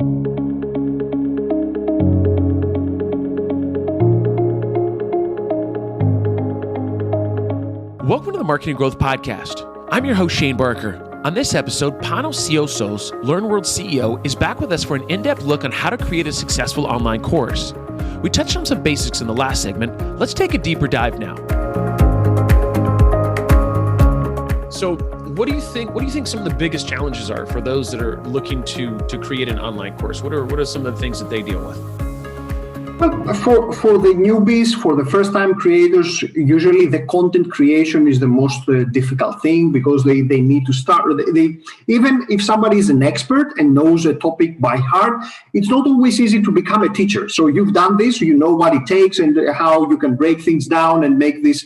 Welcome to the Marketing Growth Podcast. I'm your host, Shane Barker. On this episode, Panos Siozos, LearnWorlds CEO, is back with us for an in-depth look on how to create a successful online course. We touched on some basics in the last segment. Let's take a deeper dive now. So, what do you think some of the biggest challenges are for those that are looking to create an online course? What are some of the things that they deal with? Well, for the newbies, for the first-time creators, usually the content creation is the most difficult thing because they need to start. Even if somebody is an expert and knows a topic by heart, it's not always easy to become a teacher. So you've done this, you know what it takes and how you can break things down and make this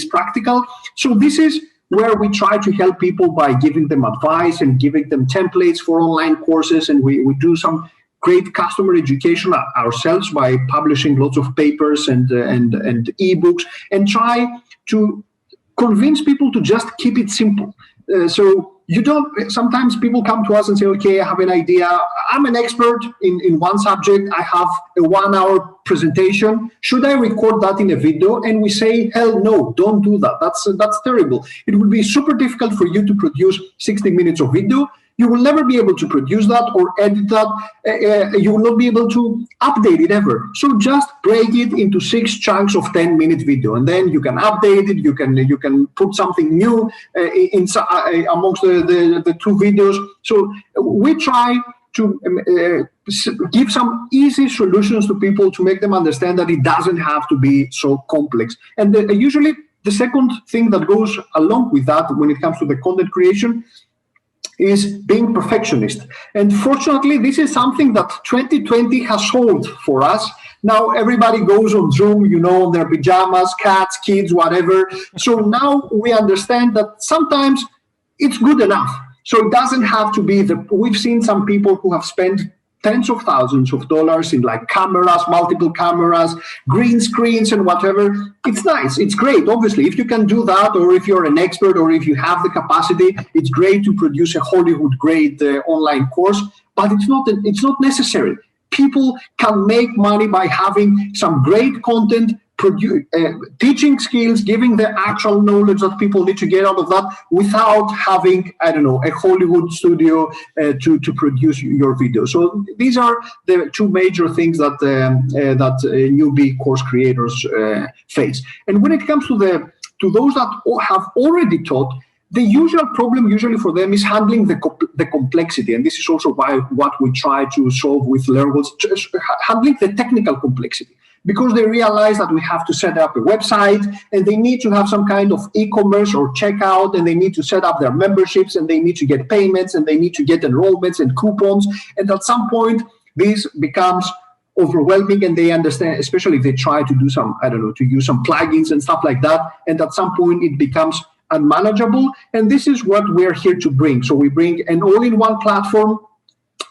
practical. So this is where we try to help people by giving them advice and giving them templates for online courses, and we do some great customer education ourselves by publishing lots of papers and ebooks, and try to convince people to just keep it simple. Sometimes people come to us and say, okay, I have an idea. I'm an expert in one subject. I have a 1-hour presentation. Should I record that in a video? And we say, hell no, don't do that. That's terrible. It would be super difficult for you to produce 60 minutes of video. You will never be able to produce that or edit that. You will not be able to update it ever. So just break it into 6 chunks of 10-minute video, and then you can update it. You can put something new amongst the 2 videos. So we try to give some easy solutions to people to make them understand that it doesn't have to be so complex. And usually the second thing that goes along with that when it comes to the content creation is being perfectionist. And fortunately, this is something that 2020 has solved for us. Now everybody goes on Zoom, in their pajamas, cats, kids, whatever. So now we understand that sometimes it's good enough. So it doesn't have to be we've seen some people who have spent tens of thousands of dollars in like cameras, multiple cameras, green screens and whatever. It's nice. It's great. Obviously, if you can do that, or if you're an expert, or if you have the capacity, it's great to produce a Hollywood grade online course, but it's not necessary. People can make money by having some great content, teaching skills, giving the actual knowledge that people need to get out of that without having, a Hollywood studio to produce your video. So these are the 2 major things that newbie course creators face. And when it comes to those that have already taught, the usual problem for them is handling the complexity, and this is also what we try to solve with LearnWorlds, handling the technical complexity. Because they realize that we have to set up a website, and they need to have some kind of e-commerce or checkout, and they need to set up their memberships, and they need to get payments, and they need to get enrollments and coupons. And at some point, this becomes overwhelming, and they understand, especially if they try to do to use some plugins and stuff like that. And at some point, it becomes unmanageable. And this is what we're here to bring. So we bring an all-in-one platform.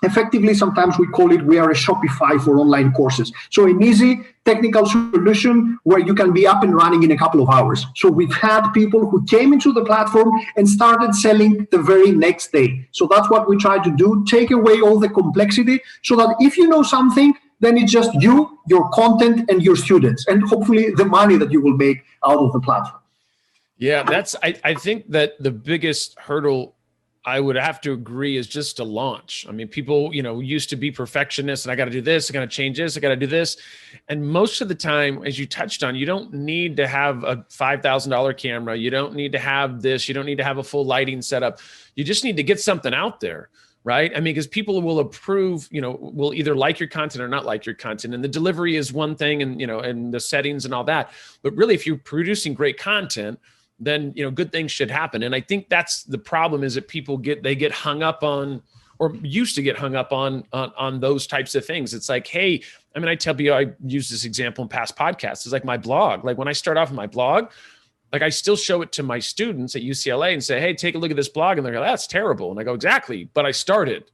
Effectively, sometimes we call it, we are a Shopify for online courses. So an easy technical solution where you can be up and running in a couple of hours. So we've had people who came into the platform and started selling the very next day. So that's what we try to do, take away all the complexity so that if you know something, then it's just you, your content, and your students, and hopefully the money that you will make out of the platform. Yeah, I think that the biggest hurdle, I would have to agree, is just to launch. I mean, people, used to be perfectionists, and I got to do this, I got to change this, I got to do this. And most of the time, as you touched on, you don't need to have a $5,000 camera. You don't need to have this. You don't need to have a full lighting setup. You just need to get something out there, right? I mean, because people will approve, will either like your content or not like your content. And the delivery is one thing, and, and the settings and all that. But really, if you're producing great content, then, good things should happen. And I think that's the problem, is that people get hung up on, or used to get hung up on those types of things. It's like, hey, I tell you, I use this example in past podcasts. It's like my blog. Like when I start off my blog, like I still show it to my students at UCLA and say, hey, take a look at this blog. And they're like, that's terrible. And I go, exactly. But I started.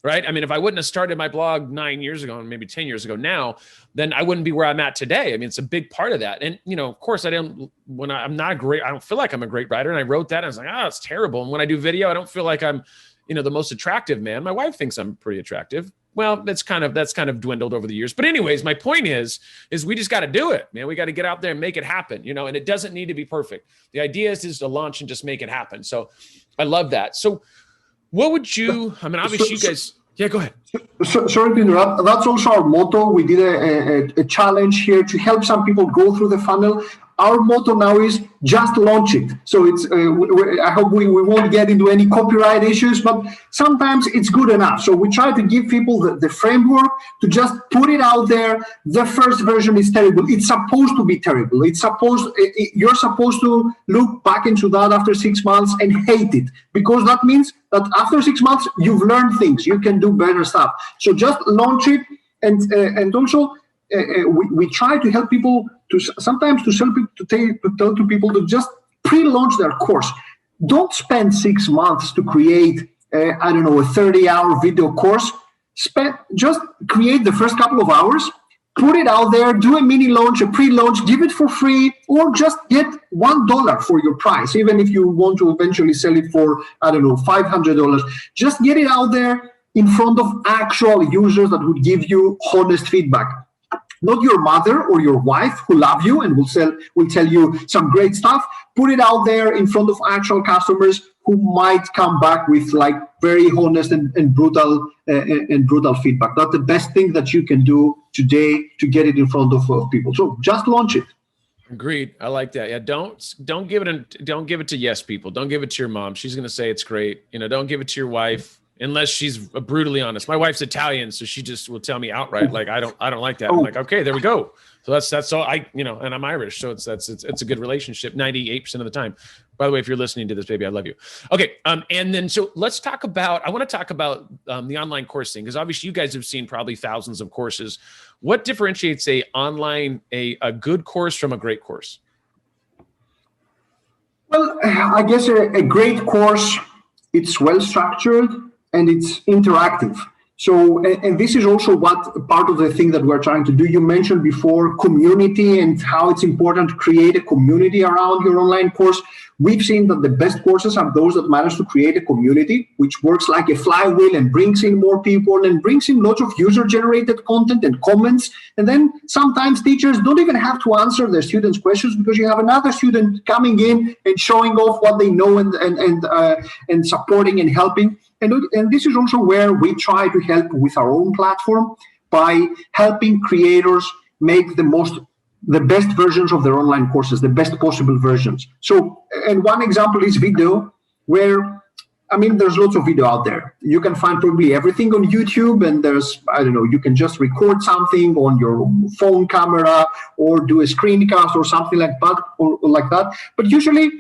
Right? If I wouldn't have started my blog 9 years ago, and maybe 10 years ago now, then I wouldn't be where I'm at today. It's a big part of that. And, of course, I'm not great. I don't feel like I'm a great writer. And I wrote that and I was like, it's terrible. And when I do video, I don't feel like I'm, the most attractive man. My wife thinks I'm pretty attractive. well, that's kind of dwindled over the years. But anyways, my point is we just got to do it, man. We got to get out there and make it happen, and it doesn't need to be perfect. The idea is to launch and just make it happen. So I love that. So what would you, obviously you guys, yeah, go ahead. Sorry to interrupt. That's also our motto. We did a challenge here to help some people go through the funnel. Our motto now is just launch it. So it's. I hope we won't get into any copyright issues, but sometimes it's good enough. So we try to give people the framework to just put it out there. The first version is terrible. It's supposed to be terrible. You're supposed to look back into that after 6 months and hate it, because that means that after 6 months you've learned things. You can do better stuff. So just launch it, and also. We try to help people to tell people to just pre-launch their course. Don't spend 6 months to create, a 30-hour video course. Just create the first couple of hours, put it out there, do a mini launch, a pre-launch, give it for free, or just get $1 for your price. Even if you want to eventually sell it for, $500, just get it out there in front of actual users that would give you honest feedback. Not your mother or your wife who love you and will tell you some great stuff. Put it out there in front of actual customers who might come back with like very honest and brutal feedback. That's the best thing that you can do today to get it in front of people. So just launch it. Agreed. I like that. Yeah. Don't give it to yes people. Don't give it to your mom. She's going to say it's great. Don't give it to your wife. Unless she's brutally honest. My wife's Italian, so she just will tell me outright, like, I don't like that. I'm like, okay, there we go. So that's all and I'm Irish. So it's a good relationship 98% of the time. By the way, if you're listening to this, baby, I love you. Okay. And then, so I want to talk about the online course thing, because obviously you guys have seen probably thousands of courses. What differentiates a good course from a great course? Well, I guess a great course, it's well-structured, and it's interactive. So, and this is also what part of the thing that we're trying to do. You mentioned before community and how it's important to create a community around your online course. We've seen that the best courses are those that manage to create a community, which works like a flywheel and brings in more people and brings in lots of user-generated content and comments. And then sometimes teachers don't even have to answer their students' questions, because you have another student coming in and showing off what they know and supporting and helping. And this is also where we try to help with our own platform by helping creators make the best versions of their online courses, the best possible versions. So, and one example is video, where, there's lots of video out there. You can find probably everything on YouTube, and you can just record something on your phone camera or do a screencast or something like that. But usually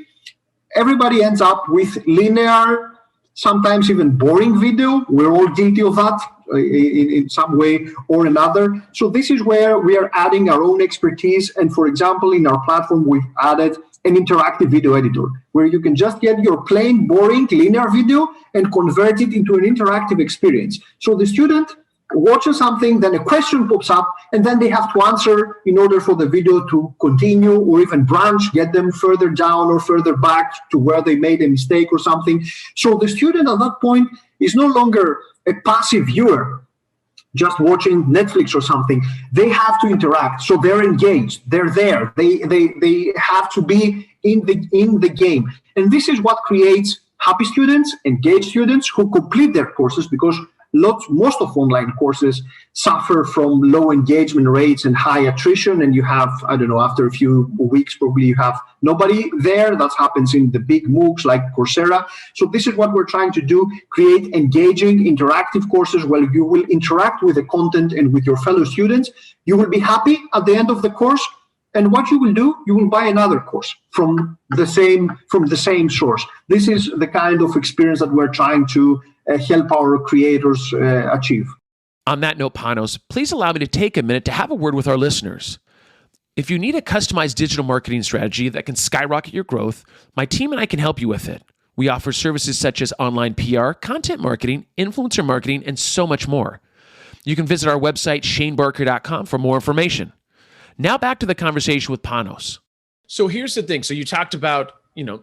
everybody ends up with linear, sometimes even boring video. We're all guilty of that in some way or another. So this is where we are adding our own expertise. And for example, in our platform, we've added an interactive video editor where you can just get your plain, boring, linear video and convert it into an interactive experience. So the student watches something, then a question pops up, and then they have to answer in order for the video to continue or even branch, get them further down or further back to where they made a mistake or something. So the student at that point is no longer a passive viewer just watching Netflix or something. They have to interact, so they're engaged, they're there, they have to be in the game. And this is what creates happy students, engaged students who complete their courses, because most of online courses suffer from low engagement rates and high attrition. And you have, after a few weeks, probably you have nobody there. That happens in the big MOOCs like Coursera. So this is what we're trying to do, create engaging, interactive courses where you will interact with the content and with your fellow students. You will be happy at the end of the course. And what you will do, you will buy another course from the same source. This is the kind of experience that we're trying to help our creators achieve. On that note, Panos, please allow me to take a minute to have a word with our listeners. If you need a customized digital marketing strategy that can skyrocket your growth, my team and I can help you with it. We offer services such as online PR, content marketing, influencer marketing, and so much more. You can visit our website, shanebarker.com, for more information. Now back to the conversation with Panos. So here's the thing. So you talked about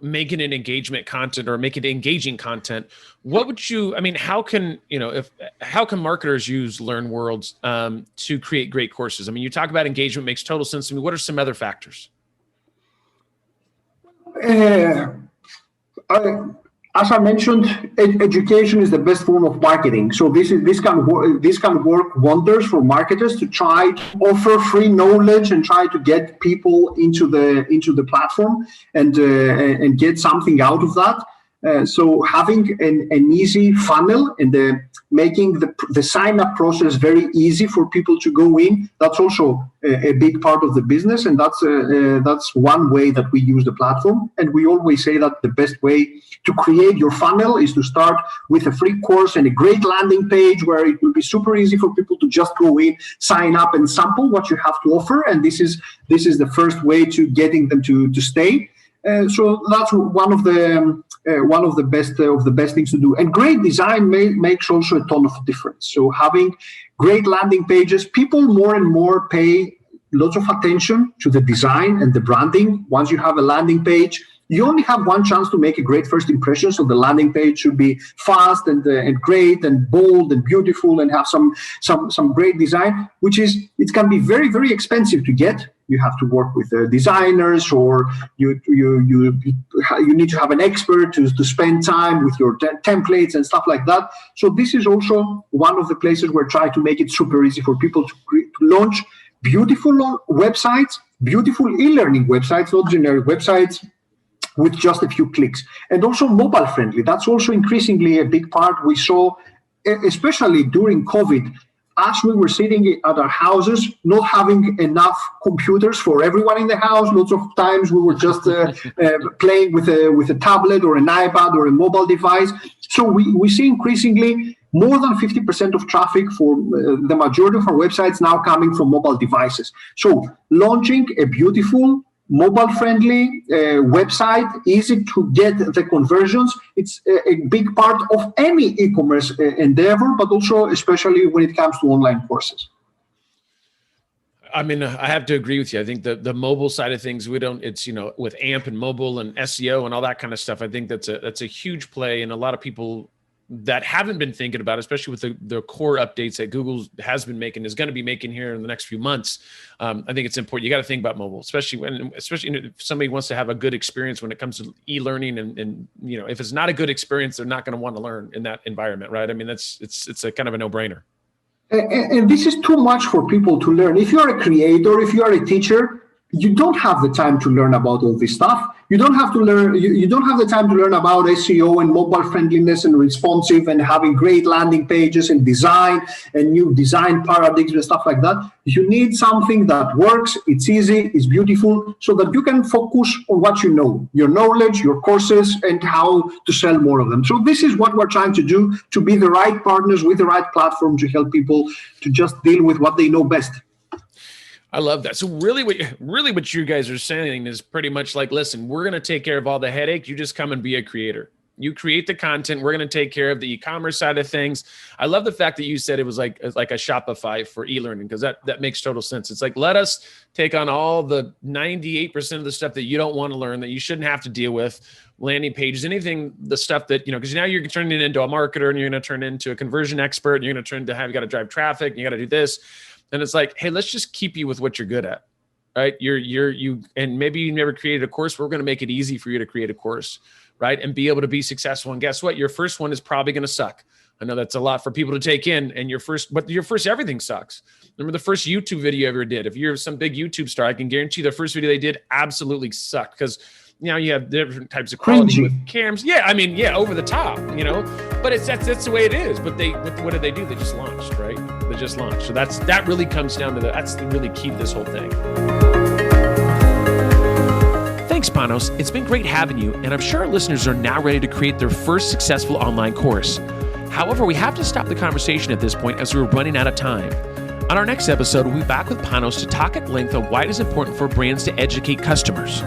making an engagement content or make it engaging content, what would you, I mean, how can marketers use LearnWorlds to create great courses? I mean, you talk about engagement, makes total sense to me. What are some other factors? As I mentioned, education is the best form of marketing. So this can work wonders for marketers to try to offer free knowledge and try to get people into the platform and get something out of that. So having an easy funnel and making the sign-up process very easy for people to go in, that's also a big part of the business, and that's one way that we use the platform. And we always say that the best way to create your funnel is to start with a free course and a great landing page where it will be super easy for people to just go in, sign up, and sample what you have to offer. And this is the first way to getting them to stay. So that's one of the best things to do. And great design makes also a ton of difference. So having great landing pages, people more and more pay lots of attention to the design and the branding. Once you have a landing page, you only have one chance to make a great first impression. So the landing page should be fast and great and bold and beautiful and have some great design, it can be very, very expensive to get. You have to work with designers, or you need to have an expert to spend time with your templates and stuff like that. So this is also one of the places where try to make it super easy for people to launch beautiful websites, beautiful e-learning websites, not generic websites, with just a few clicks. And also mobile friendly. That's also increasingly a big part we saw, especially during COVID, as we were sitting at our houses, not having enough computers for everyone in the house. Lots of times we were just playing with a tablet or an iPad or a mobile device. So we see increasingly more than 50% of traffic for the majority of our websites now coming from mobile devices. So launching a beautiful, mobile-friendly website, easy to get the conversions. It's a big part of any e-commerce endeavor, but also especially when it comes to online courses. I mean, I have to agree with you. I think the mobile side of things, it's, with AMP and mobile and SEO and all that kind of stuff, I think that's a huge play. And a lot of people that haven't been thinking about, especially with the core updates that Google is going to be making here in the next few months. I think it's important. You got to think about mobile, especially if somebody wants to have a good experience when it comes to e-learning. And if it's not a good experience, they're not going to want to learn in that environment, right? I mean, it's a kind of a no-brainer. And this is too much for people to learn. If you're a creator, if you are a teacher, you don't have the time to learn about all this stuff. You don't have the time to learn about SEO and mobile friendliness and responsive and having great landing pages and design and new design paradigms and stuff like that. You need something that works, it's easy, it's beautiful, so that you can focus on what you know, your knowledge, your courses, and how to sell more of them. So this is what we're trying to do, to be the right partners with the right platform to help people to just deal with what they know best. I love that. So really what you guys are saying is pretty much like, listen, we're going to take care of all the headache. You just come and be a creator. You create the content. We're going to take care of the e-commerce side of things. I love the fact that you said it was like a Shopify for e-learning, because that makes total sense. It's like, let us take on all the 98% of the stuff that you don't want to learn, that you shouldn't have to deal with, landing pages, anything, the stuff that, because now you're turning it into a marketer and you're going to turn into a conversion expert. And you're going to turn to you got to drive traffic and you got to do this. And it's like, hey, let's just keep you with what you're good at, right? And maybe you never created a course. We're going to make it easy for you to create a course, right? And be able to be successful. And guess what? Your first one is probably going to suck. I know that's a lot for people to take in. And your first everything sucks. Remember the first YouTube video you ever did? If you're some big YouTube star, I can guarantee the first video they did absolutely sucked, because you have different types of quality with cams. Yeah, I mean, over the top, but that's the way it is. But what did they do? They just launched, right? They just launched. So that really comes down to that's the really key to this whole thing. Thanks, Panos. It's been great having you, and I'm sure our listeners are now ready to create their first successful online course. However, we have to stop the conversation at this point as we're running out of time. On our next episode, we'll be back with Panos to talk at length on why it is important for brands to educate customers.